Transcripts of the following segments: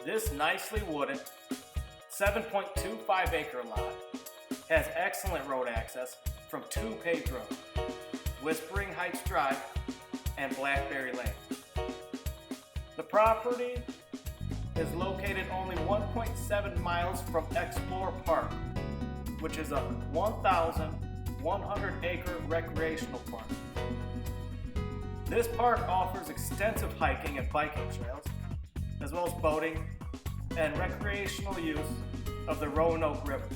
This nicely wooded 7.25 acre lot has excellent road access from two paved roads, Whispering Heights Drive and Blackberry Lane. The property is located only 1.7 miles from Explore Park, which is a 1,100 acre recreational park. This park offers extensive hiking and biking trails, as well as boating and recreational use of the Roanoke River.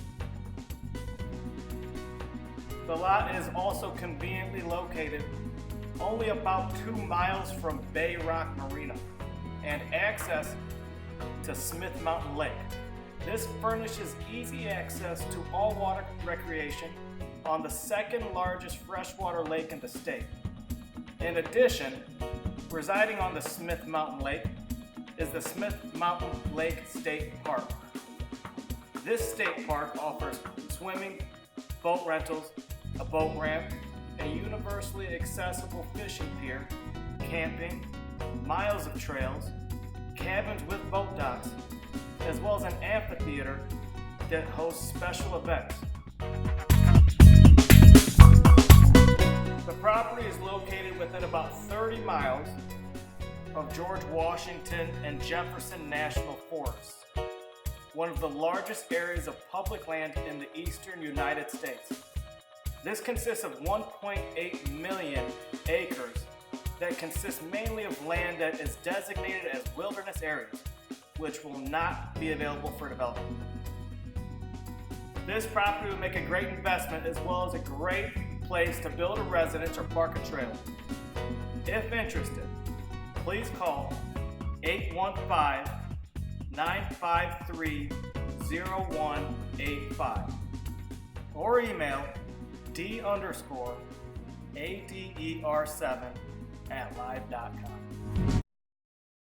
The lot is also conveniently located only about 2 miles from Bay Rock Marina and access to Smith Mountain Lake. This furnishes easy access to all water recreation on the second largest freshwater lake in the state. In addition, residing on the Smith Mountain Lake is the Smith Mountain Lake State Park. This state park offers swimming, boat rentals, a boat ramp, a universally accessible fishing pier, camping, miles of trails, cabins with boat docks, as well as an amphitheater that hosts special events. The property is located within about 30 miles of George Washington and Jefferson National Forests, one of the largest areas of public land in the eastern United States. This consists of 1.8 million acres that consists mainly of land that is designated as wilderness areas, which will not be available for development. This property would make a great investment as well as a great place to build a residence or park a trailer. If interested, please call 815-953-0185 or email d_ader7@live.com.